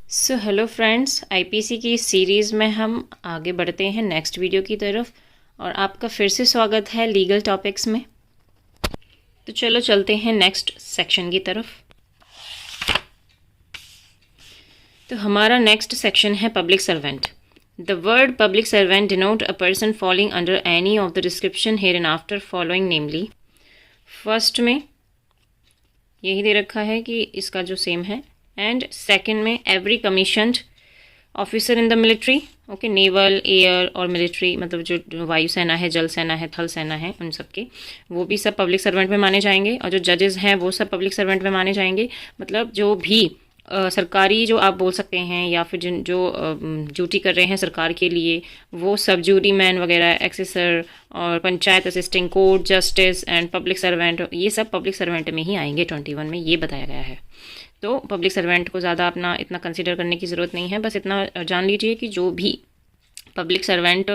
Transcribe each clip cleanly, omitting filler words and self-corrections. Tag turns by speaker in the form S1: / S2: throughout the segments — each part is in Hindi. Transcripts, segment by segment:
S1: सो हेलो फ्रेंड्स, आईपीसी की इस सीरीज़ में हम आगे बढ़ते हैं नेक्स्ट वीडियो की तरफ। और आपका फिर से स्वागत है लीगल टॉपिक्स में। तो चलो चलते हैं नेक्स्ट सेक्शन की तरफ। तो हमारा नेक्स्ट सेक्शन है public servant. The word public servant denote a person falling under any of the description here and after following, namely. First में यही दे रखा है कि इसका जो सेम है, एंड सेकंड में every commissioned officer in the military, okay, naval, air और मिलिट्री, मतलब जो वायुसेना है, जल सेना है, थल सेना है, उन सब के वो भी सब पब्लिक सर्वेंट में माने जाएंगे। और जो जजेस हैं वो सब पब्लिक सर्वेंट में माने जाएंगे। मतलब जो भी सरकारी, जो आप बोल सकते हैं, या फिर जिन जो ड्यूटी कर रहे हैं सरकार के लिए, वो सब जूरी मैन वगैरह, एक्सेसर और panchayat assistant, court justice and public servant, ये सब पब्लिक सर्वेंट में ही आएंगे। 21 में ये बताया गया है। तो पब्लिक सर्वेंट को ज़्यादा अपना इतना कंसिडर करने की ज़रूरत नहीं है। बस इतना जान लीजिए कि जो भी पब्लिक सर्वेंट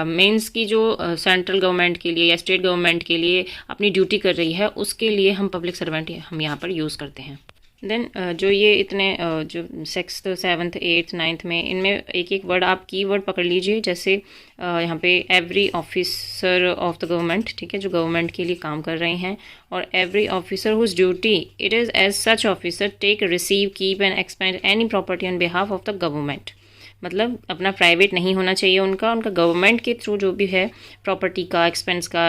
S1: मीन्स की जो सेंट्रल गवर्नमेंट के लिए या स्टेट गवर्नमेंट के लिए अपनी ड्यूटी कर रही है, उसके लिए हम पब्लिक सर्वेंट हम यहाँ पर यूज़ करते हैं। देन जो ये इतने जो 6th 7th 8th 9th में, इनमें एक एक वर्ड आप की वर्ड पकड़ लीजिए। जैसे यहाँ पे every officer of the government, ठीक है, जो गवर्नमेंट के लिए काम कर रहे हैं। और every officer whose duty it is as such officer take, receive, keep and expend any property on behalf of the government. मतलब अपना प्राइवेट नहीं होना चाहिए उनका गवर्नमेंट के थ्रू जो भी है प्रॉपर्टी का, एक्सपेंस का,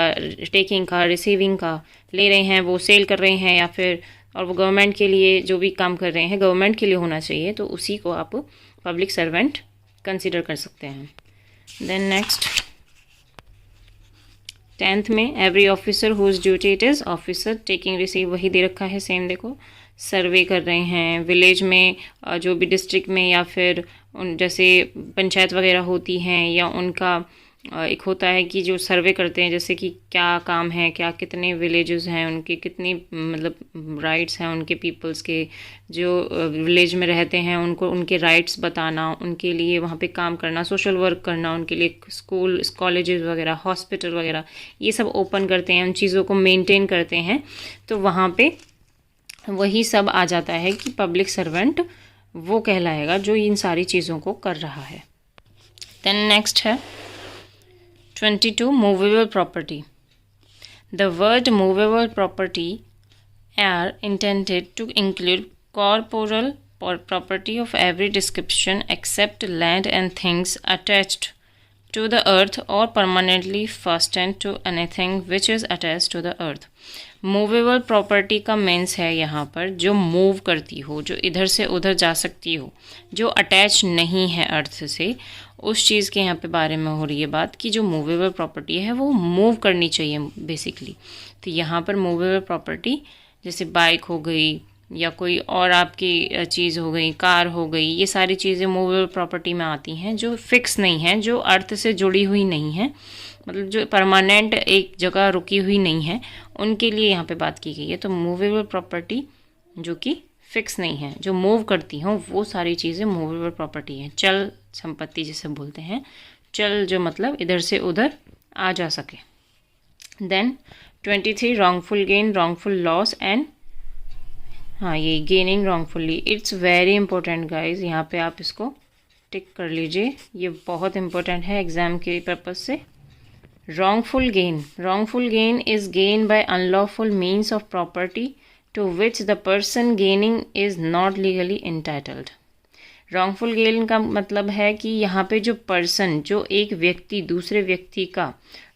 S1: टेकिंग का, रिसीविंग का ले रहे हैं, वो सेल कर रहे हैं, या फिर और वो गवर्नमेंट के लिए जो भी काम कर रहे हैं गवर्नमेंट के लिए होना चाहिए, तो उसी को आप पब्लिक सर्वेंट कंसिडर कर सकते हैं। देन नेक्स्ट 10th में every officer whose duty it is officer taking, receive, वही दे रखा है सेम। देखो, सर्वे कर रहे हैं विलेज में, जो भी डिस्ट्रिक्ट में, या फिर उन जैसे पंचायत वगैरह होती हैं, या उनका एक होता है कि जो सर्वे करते हैं, जैसे कि क्या काम है, क्या कितने विलेजेस हैं, उनके कितनी मतलब राइट्स हैं उनके पीपल्स के, जो विलेज में रहते हैं उनको उनके राइट्स बताना, उनके लिए वहाँ पे काम करना, सोशल वर्क करना, उनके लिए स्कूल, कॉलेजेस वगैरह, हॉस्पिटल वगैरह, ये सब ओपन करते हैं, उन चीज़ों को मेंटेन करते हैं। तो वहाँ पे वही सब आ जाता है कि पब्लिक सर्वेंट वो कहलाएगा जो इन सारी चीज़ों को कर रहा है। देन नेक्स्ट है 22 movable property. The word movable property are intended to include corporeal property of every description except land and things attached to the earth or permanently fastened to anything which is attached to the earth. Movable property का मीन्स है यहाँ पर जो मूव करती हो, जो इधर से उधर जा सकती हो, जो अटैच नहीं है अर्थ से, उस चीज़ के यहाँ पे बारे में हो रही है बात कि जो मूवेबल प्रॉपर्टी है वो मूव करनी चाहिए बेसिकली। तो यहाँ पर मूवेबल प्रॉपर्टी जैसे बाइक हो गई, या कोई और आपकी चीज़ हो गई, कार हो गई, ये सारी चीज़ें मूवेबल प्रॉपर्टी में आती हैं, जो फिक्स नहीं हैं, जो अर्थ से जुड़ी हुई नहीं हैं, मतलब जो परमानेंट एक जगह रुकी हुई नहीं है, उनके लिए यहाँ पे बात की गई है। तो मूवेबल प्रॉपर्टी जो कि फिक्स नहीं है, जो मूव करती हों, वो सारी चीज़ें मूवेबल प्रॉपर्टी हैं। चल संपत्ति जिसे बोलते हैं, चल जो मतलब इधर से उधर आ जा सके। Then 23 wrongful gain, wrongful loss and, हाँ ये gaining wrongfully, it's very important guys, यहाँ पे आप इसको टिक कर लीजिए, ये बहुत इंपॉर्टेंट है एग्जाम के पर्पज से। wrongful gain is gain by unlawful means of property to which the person gaining is not legally entitled. wrongful gain का मतलब है कि यहाँ पे जो पर्सन, जो एक व्यक्ति दूसरे व्यक्ति का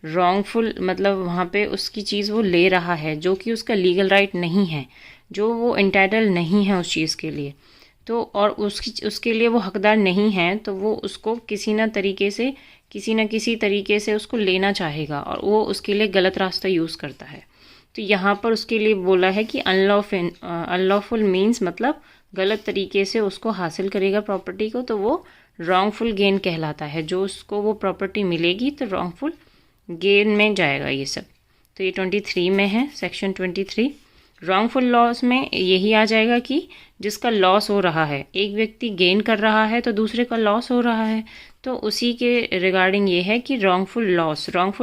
S1: wrongful मतलब वहाँ पे उसकी चीज़ वो ले रहा है जो कि उसका लीगल राइट नहीं है, जो वो इंटाइटल नहीं है उस चीज़ के लिए, तो और उसके लिए वो हकदार नहीं है, तो वो उसको किसी न किसी तरीके से उसको लेना चाहेगा, और वो उसके लिए गलत रास्ता यूज़ करता है। तो यहाँ पर उसके लिए बोला है कि अनलॉफुल मीन्स मतलब गलत तरीके से उसको हासिल करेगा प्रॉपर्टी को, तो वो रॉन्गफुल गेन कहलाता है। जो उसको वो प्रॉपर्टी मिलेगी तो रॉन्गफुल गेन में जाएगा ये सब। तो ये 23 में है, सेक्शन 23। रॉन्गफुल लॉस में यही आ जाएगा कि जिसका लॉस हो रहा है, एक व्यक्ति गेन कर रहा है तो दूसरे का लॉस हो रहा है, तो उसी के रिगार्डिंग ये है कि wrongful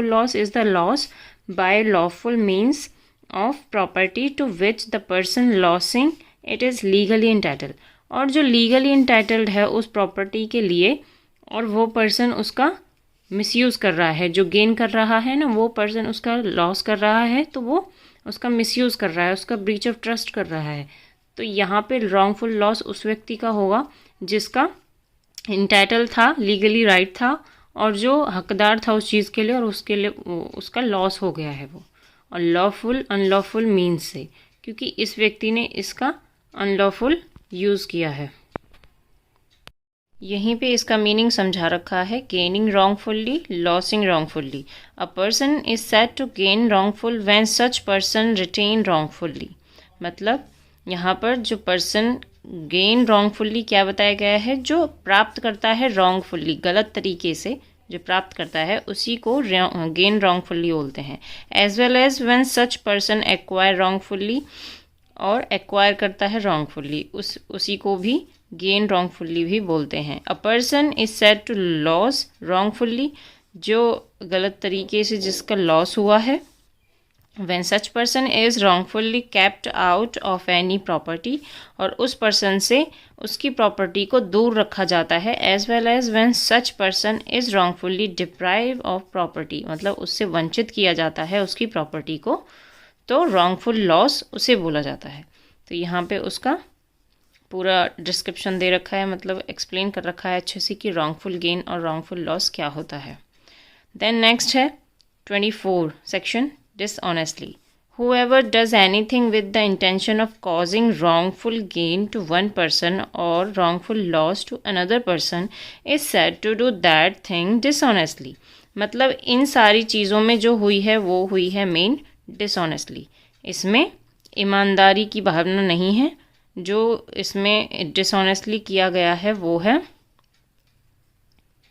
S1: loss is the loss by lawful means of property to which the person losing it is legally entitle. और जो लीगली इंटाइटल्ड है उस प्रॉपर्टी के लिए और वो पर्सन उसका मिसयूज़ कर रहा है, जो गेन कर रहा है ना वो पर्सन उसका लॉस कर रहा है, तो वो उसका मिसयूज़ कर रहा है, उसका ब्रीच ऑफ ट्रस्ट कर रहा है। तो यहाँ पे रॉन्गफुल लॉस उस व्यक्ति का होगा जिसका इंटाइटल था, लीगली राइट था और जो हकदार था उस चीज़ के लिए और उसके लिए उसका लॉस हो गया है वो। और लॉफुल अनलॉफुल मीन्स से, क्योंकि इस व्यक्ति ने इसका अनलॉफुल यूज़ किया है। यहीं पे इसका मीनिंग समझा रखा है, gaining wrongfully, losing wrongfully. A person is said to gain wrongful when such person retain wrongfully. मतलब यहाँ पर जो पर्सन गेन रॉन्गफुल्ली क्या बताया गया है, जो प्राप्त करता है रॉन्गफुल्ली, गलत तरीके से जो प्राप्त करता है उसी को गेन रॉन्गफुल्ली बोलते हैं। As well as when such person acquire wrongfully, और एक्वायर करता है रॉन्गफुल्ली उसी को भी गेन रॉन्गफुल्ली भी बोलते हैं। A person is said to loss wrongfully, जो गलत तरीके से जिसका लॉस हुआ है। When such person is wrongfully kept out of any property, और उस पर्सन से उसकी प्रॉपर्टी को दूर रखा जाता है। as well as when such person is wrongfully deprived of property, मतलब उससे वंचित किया जाता है उसकी प्रॉपर्टी को, तो wrongful loss उसे बोला जाता है। तो यहाँ पे उसका पूरा डिस्क्रिप्शन दे रखा है, मतलब एक्सप्लेन कर रखा है अच्छे से कि wrongful gain और wrongful loss क्या होता है। देन नेक्स्ट है 24 section, dishonestly. Whoever does anything with the intention of causing wrongful gain to one person or wrongful loss to another person is said to do that thing dishonestly. मतलब इन सारी चीज़ों में जो हुई है वो हुई है मेन dishonestly. इसमें ईमानदारी की भावना नहीं है, जो इसमें dishonestly किया गया है वो है,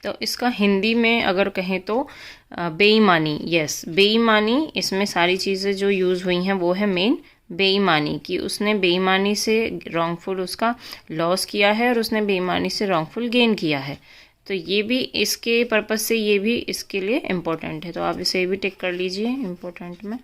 S1: तो इसका हिंदी में अगर कहें तो बेईमानी। यस, बेईमानी। इसमें सारी चीज़ें जो यूज़ हुई हैं वो है मेन बेईमानी, कि उसने बेईमानी से रॉन्गफुल उसका लॉस किया है और उसने बेईमानी से रॉन्गफुल गेन किया है। तो ये भी इसके पर्पज़ से ये भी इसके लिए इम्पोर्टेंट है, तो आप इसे भी टिक कर लीजिए इम्पोर्टेंट में।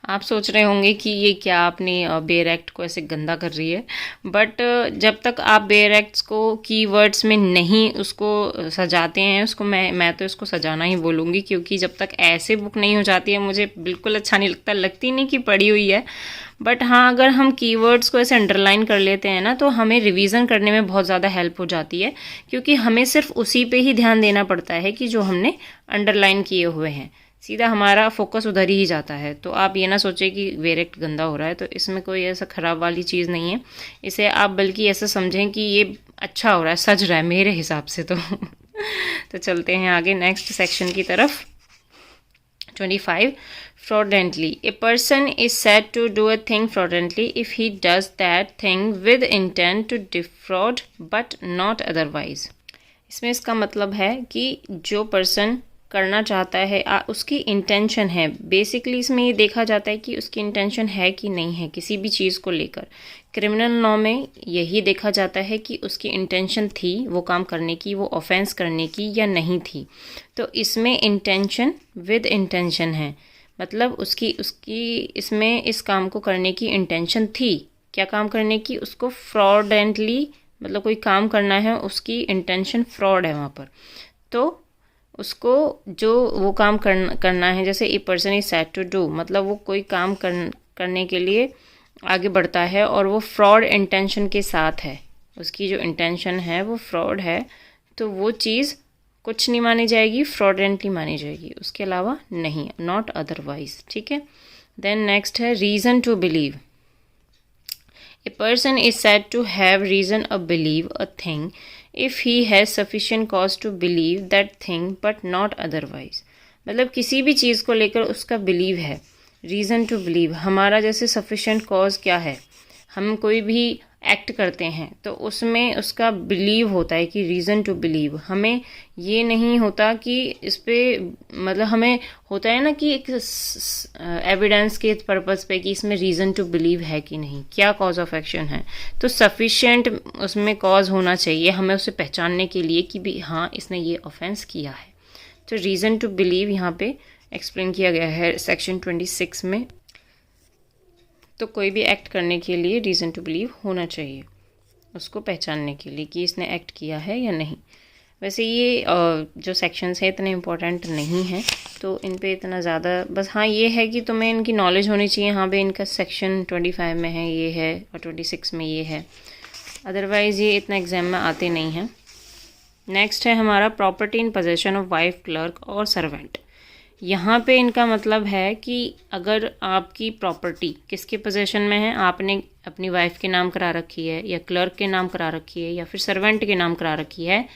S1: आप सोच रहे होंगे कि ये क्या आपने बेयर एक्ट को ऐसे गंदा कर रही है, बट जब तक आप बेयर एक्ट्स को कीवर्ड्स में नहीं उसको सजाते हैं, उसको मैं तो इसको सजाना ही बोलूँगी, क्योंकि जब तक ऐसे बुक नहीं हो जाती है मुझे बिल्कुल अच्छा नहीं लगता, लगती नहीं कि पढ़ी हुई है। बट हाँ, अगर हम कीवर्ड्स को ऐसे अंडरलाइन कर लेते हैं ना तो हमें रिवीजन करने में बहुत ज़्यादा हेल्प हो जाती है, क्योंकि हमें सिर्फ उसी पे ही ध्यान देना पड़ता है कि जो हमने अंडरलाइन किए हुए हैं, सीधा हमारा फोकस उधर ही जाता है। तो आप ये ना सोचें कि बेयर एक्ट गंदा हो रहा है, तो इसमें कोई ऐसा ख़राब वाली चीज़ नहीं है। इसे आप बल्कि ऐसा समझें कि ये अच्छा हो रहा है, सज रहा है मेरे हिसाब से तो तो चलते हैं आगे नेक्स्ट सेक्शन की तरफ। 25 fraudulently. A person is said to do a thing fraudulently if he does that thing with intent to defraud but not otherwise. इसमें इसका मतलब है कि जो पर्सन करना चाहता है उसकी इंटेंशन है, बेसिकली इसमें ये देखा जाता है कि उसकी इंटेंशन है कि नहीं है किसी भी चीज़ को लेकर। क्रिमिनल लॉ में यही देखा जाता है कि उसकी इंटेंशन थी वो काम करने की, वो ऑफेंस करने की या नहीं थी। तो इसमें इंटेंशन विद इंटेंशन है, मतलब उसकी इसमें इस काम को करने की इंटेंशन थी। क्या काम करने की? उसको फ्रॉडेंटली, मतलब कोई काम करना है, उसकी इंटेंशन फ्रॉड है वहाँ पर, तो उसको जो वो काम करना है, जैसे a person is said to do, मतलब वो कोई काम करने के लिए आगे बढ़ता है और वो फ्रॉड इंटेंशन के साथ है, उसकी जो इंटेंशन है वो फ्रॉड है, तो वो चीज़ कुछ नहीं मानी जाएगी, फ्रॉडेंटली मानी जाएगी, उसके अलावा नहीं, नॉट अदरवाइज। ठीक है। देन नेक्स्ट है reason to believe. A person is said to have reason a believe a thing if he has sufficient cause to believe that thing but not otherwise। मतलब किसी भी चीज़ को लेकर उसका बिलीव है, रीज़न टू बिलीव। हमारा जैसे सफिशेंट कॉज क्या है, हम कोई भी एक्ट करते हैं तो उसमें उसका बिलीव होता है कि रीज़न टू बिलीव। हमें ये नहीं होता कि इस पर, मतलब हमें होता है ना कि एक एविडेंस के पर्पस पे कि इसमें रीज़न टू बिलीव है कि नहीं, क्या कॉज ऑफ एक्शन है, तो सफिशिएंट उसमें कॉज होना चाहिए हमें उसे पहचानने के लिए कि भी हाँ इसने ये ऑफेंस किया है। तो रीज़न टू बिलीव यहाँ पे एक्सप्लेन किया गया है सेक्शन 26 में। तो कोई भी एक्ट करने के लिए रीज़न टू बिलीव होना चाहिए, उसको पहचानने के लिए कि इसने एक्ट किया है या नहीं। वैसे ये जो सेक्शंस है इतने इम्पोर्टेंट नहीं हैं, तो इन पे इतना ज़्यादा, बस हाँ ये है कि तुम्हें इनकी नॉलेज होनी चाहिए। हाँ भाई इनका सेक्शन 25 में है ये है और 26 में ये है, अदरवाइज़ ये इतना एग्ज़ाम में आते नहीं हैं। नेक्स्ट है हमारा property in possession of wife, clerk और सर्वेंट। यहाँ पे इनका मतलब है कि अगर आपकी प्रॉपर्टी किसके पोजेशन में है, आपने अपनी वाइफ के नाम करा रखी है या क्लर्क के नाम करा रखी है या फिर सर्वेंट के नाम करा रखी है,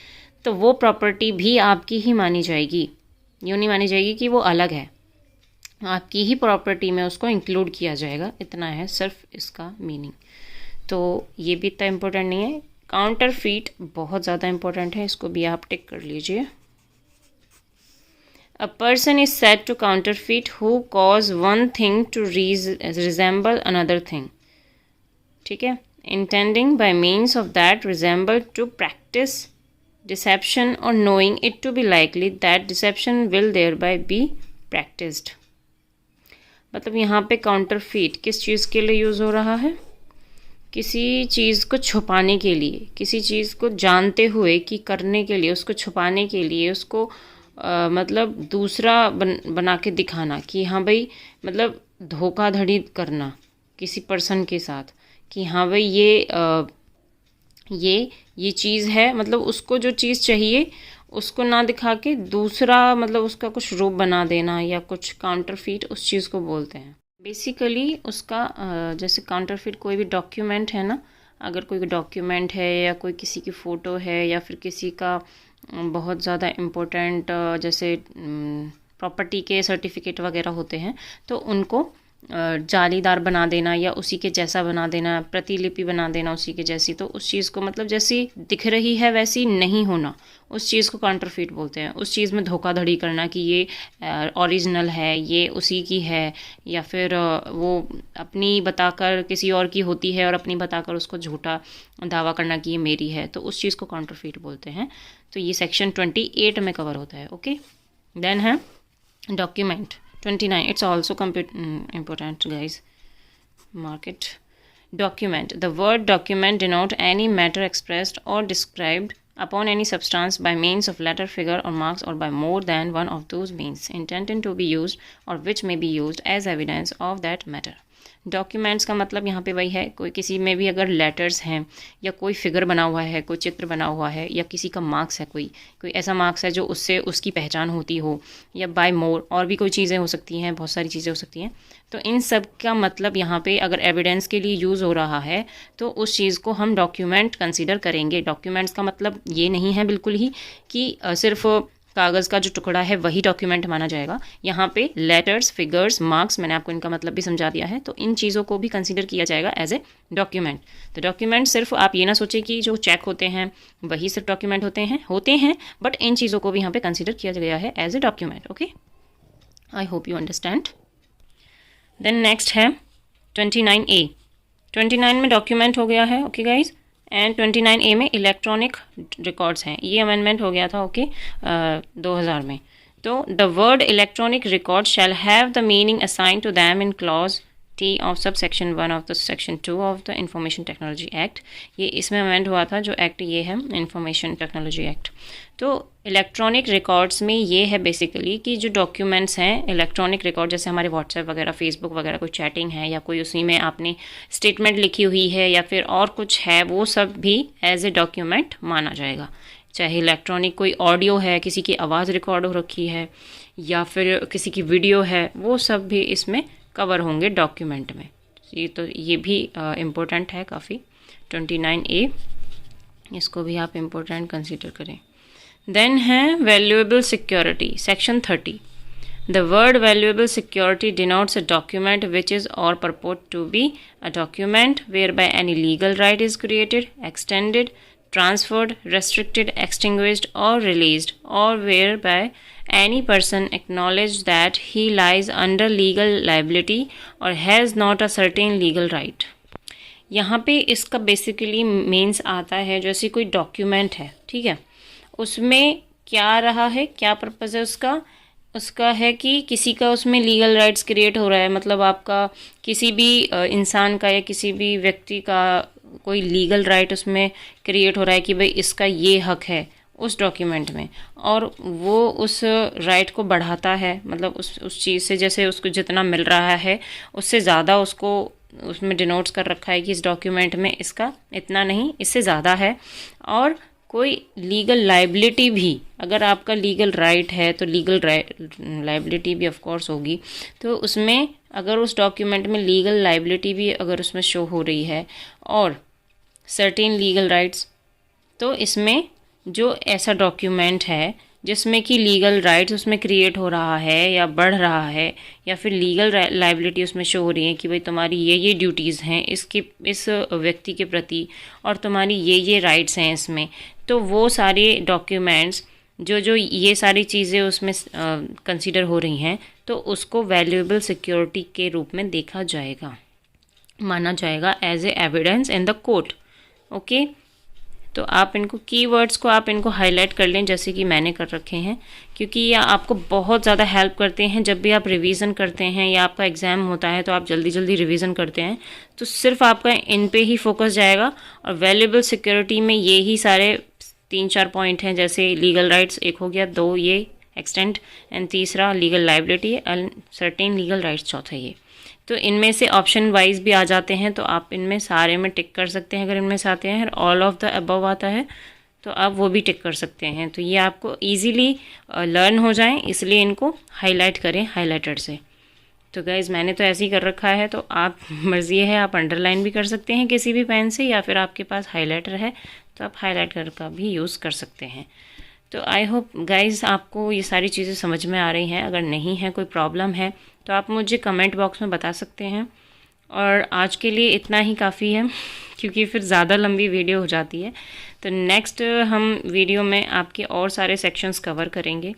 S1: तो वो प्रॉपर्टी भी आपकी ही मानी जाएगी। यूँ नहीं मानी जाएगी कि वो अलग है, आपकी ही प्रॉपर्टी में उसको इंक्लूड किया जाएगा। इतना है सिर्फ इसका मीनिंग, तो ये भी इतना इम्पोर्टेंट नहीं है। काउंटर फीट बहुत ज़्यादा इम्पोर्टेंट है, इसको भी आप टिक कर लीजिए। A person is said to counterfeit who cause one thing to resemble another thing. ठीक है, intending by means of that resemble to practice deception or knowing it to be likely that deception will thereby be practiced. मतलब यहाँ पे काउंटरफीट किस चीज़ के लिए यूज़ हो रहा है? किसी चीज़ को छुपाने के लिए, किसी चीज़ को जानते हुए कि करने के लिए, उसको छुपाने के लिए, उसको मतलब दूसरा बना के दिखाना कि हाँ भाई, मतलब धोखाधड़ी करना किसी पर्सन के साथ कि हाँ भाई ये चीज़ है, मतलब उसको जो चीज़ चाहिए उसको ना दिखा के दूसरा मतलब उसका कुछ रूप बना देना या कुछ काउंटरफीट, उस चीज़ को बोलते हैं बेसिकली। उसका जैसे काउंटरफीट कोई भी डॉक्यूमेंट है ना, अगर कोई डॉक्यूमेंट है या कोई किसी की फ़ोटो है या फिर किसी का बहुत ज़्यादा इम्पोर्टेंट जैसे प्रॉपर्टी के सर्टिफिकेट वगैरह होते हैं, तो उनको जालीदार बना देना या उसी के जैसा बना देना, प्रतिलिपि बना देना उसी के जैसी, तो उस चीज़ को मतलब जैसी दिख रही है वैसी नहीं होना, उस चीज़ को काउंटरफीट बोलते हैं। उस चीज़ में धोखाधड़ी करना कि ये ओरिजिनल है, ये उसी की है, या फिर वो अपनी बताकर किसी और की होती है और अपनी बताकर उसको झूठा दावा करना कि ये मेरी है, तो उस चीज़ को काउंटरफीट बोलते हैं। तो ये सेक्शन 28 में कवर होता है। ओके, देन है document 29. It's also important, guys. Mark it. Document. The word document denote any matter expressed or described upon any substance by means of letter, figure or marks or by more than one of those means intended to be used or which may be used as evidence of that matter. Documents का मतलब यहाँ पे वही है, कोई किसी में भी अगर लेटर्स हैं या कोई फिगर बना हुआ है, कोई चित्र बना हुआ है, या किसी का मार्क्स है, कोई ऐसा मार्क्स है जो उससे उसकी पहचान होती हो, या बाय मोर और भी कोई चीज़ें हो सकती हैं, बहुत सारी चीज़ें हो सकती हैं। तो इन सब का मतलब यहाँ पे अगर एविडेंस के लिए यूज़ हो रहा है तो उस चीज़ को हम डॉक्यूमेंट कंसिडर करेंगे। डॉक्यूमेंट्स का मतलब ये नहीं है बिल्कुल ही कि सिर्फ कागज़ का जो टुकड़ा है वही डॉक्यूमेंट माना जाएगा। यहाँ पे लेटर्स, फिगर्स, मार्क्स, मैंने आपको इनका मतलब भी समझा दिया है, तो इन चीज़ों को भी कंसीडर किया जाएगा एज ए डॉक्यूमेंट। तो डॉक्यूमेंट सिर्फ आप ये ना सोचें कि जो चेक होते हैं वही सिर्फ डॉक्यूमेंट होते हैं, बट इन चीज़ों को भी यहाँ पे कंसीडर किया गया है as a document. Okay, I hope you understand. Then next है 29A। 29 में डॉक्यूमेंट हो गया है, ओके गाइज, एंड 29A में इलेक्ट्रॉनिक रिकॉर्ड्स हैं। ये अमेंडमेंट हो गया था 2000 में। तो the word electronic record shall have the meaning assign to them in clause T of sub section 1 of the section 2 of the information technology act. ये इसमें अमेंड हुआ था, जो एक्ट ये है इंफॉर्मेशन टेक्नोलॉजी एक्ट। तो इलेक्ट्रॉनिक रिकॉर्ड्स में ये है बेसिकली कि जो डॉक्यूमेंट्स हैं इलेक्ट्रॉनिक रिकॉर्ड, जैसे हमारे व्हाट्सएप वगैरह, फेसबुक वगैरह कोई चैटिंग है या कोई उसी में आपने स्टेटमेंट लिखी हुई है या फिर और कुछ है, वो सब भी एज ए डॉक्यूमेंट माना जाएगा। चाहे इलेक्ट्रॉनिक कोई ऑडियो है, किसी की आवाज़ रिकॉर्ड हो रखी है या फिर किसी की वीडियो है, वो सब भी इसमें कवर होंगे डॉक्यूमेंट में। ये भी इम्पोर्टेंट है काफ़ी। 29A, इसको भी आप इम्पोर्टेंट कंसीडर करें। देन है valuable security, section 30। The word valuable security denotes a document which is or purport to be a document whereby any legal right is created, extended, transferred, restricted, extinguished or released, or whereby any person acknowledged that he lies under legal liability or has not a certain legal right. यहाँ पे इसका बेसिकली मीन्स आता है जैसे कोई डॉक्यूमेंट है, ठीक है, उसमें क्या रहा है, क्या पर्पज़ है उसका, उसका है कि किसी का उसमें लीगल राइट्स क्रिएट हो रहा है, मतलब आपका किसी भी इंसान का या किसी भी व्यक्ति का कोई लीगल राइट उसमें क्रिएट हो रहा है कि भाई इसका ये हक है उस डॉक्यूमेंट में, और वो उस राइट को बढ़ाता है, मतलब उस चीज़ से जैसे उसको जितना मिल रहा है उससे ज़्यादा उसको उसमें डिनोट्स कर रखा है कि इस डॉक्यूमेंट में इसका इतना नहीं, इससे ज़्यादा है। और कोई लीगल लाइबिलिटी भी, अगर आपका लीगल राइट है तो लीगल लाइबिलिटी भी ऑफ कोर्स होगी। तो उसमें अगर उस डॉक्यूमेंट में लीगल लाइबिलिटी भी अगर उसमें शो हो रही है और सर्टेन लीगल राइट्स, तो इसमें जो ऐसा डॉक्यूमेंट है जिसमें कि लीगल राइट्स उसमें क्रिएट हो रहा है या बढ़ रहा है, या फिर लीगल लाइबिलिटी उसमें शो हो रही है कि भाई तुम्हारी ये ड्यूटीज़ हैं इस व्यक्ति के प्रति, और तुम्हारी ये राइट्स हैं इसमें, तो वो सारे डॉक्यूमेंट्स जो ये सारी चीज़ें उसमें कंसीडर हो रही हैं, तो उसको वैल्यूएबल सिक्योरिटी के रूप में देखा जाएगा, माना जाएगा as a evidence in the court. Okay, तो आप इनको कीवर्ड्स को आप इनको हाईलाइट कर लें जैसे कि मैंने कर रखे हैं, क्योंकि ये आपको बहुत ज़्यादा हेल्प करते हैं जब भी आप रिवीजन करते हैं या आपका एग्ज़ाम होता है तो आप जल्दी जल्दी रिवीजन करते हैं, तो सिर्फ आपका इन पे ही फोकस जाएगा। और वैल्यूएबल सिक्योरिटी में ये ही सारे 3-4 पॉइंट हैं, जैसे लीगल राइट्स एक हो गया, 2 ये एक्सटेंट, एंड तीसरा legal liability and certain legal rights चौथा ये। तो इनमें से ऑप्शन वाइज भी आ जाते हैं, तो आप इनमें सारे में टिक कर सकते हैं अगर इनमें से आते हैं। ऑल ऑफ द अबव आता है तो आप वो भी टिक कर सकते हैं, तो ये आपको इजीली लर्न हो जाएं, इसलिए इनको हाईलाइट करें हाइलाइटर से। तो गाइज़ मैंने तो ऐसे ही कर रखा है, तो आप मर्ज़ी है, आप अंडरलाइन भी कर सकते हैं किसी भी पेन से, या फिर आपके पास हाइलाइटर है तो आप हाइलाइटर का भी यूज़ कर सकते हैं। तो आई होप गाइज़ आपको ये सारी चीज़ें समझ में आ रही हैं। अगर नहीं है, कोई प्रॉब्लम है, तो आप मुझे कमेंट बॉक्स में बता सकते हैं। और आज के लिए इतना ही काफ़ी है, क्योंकि फिर ज़्यादा लंबी वीडियो हो जाती है। तो नेक्स्ट हम वीडियो में आपके और सारे सेक्शंस कवर करेंगे।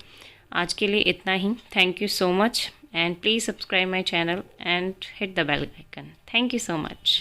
S1: आज के लिए इतना ही। Thank you so much, and please subscribe my channel and hit the bell icon. Thank you so much.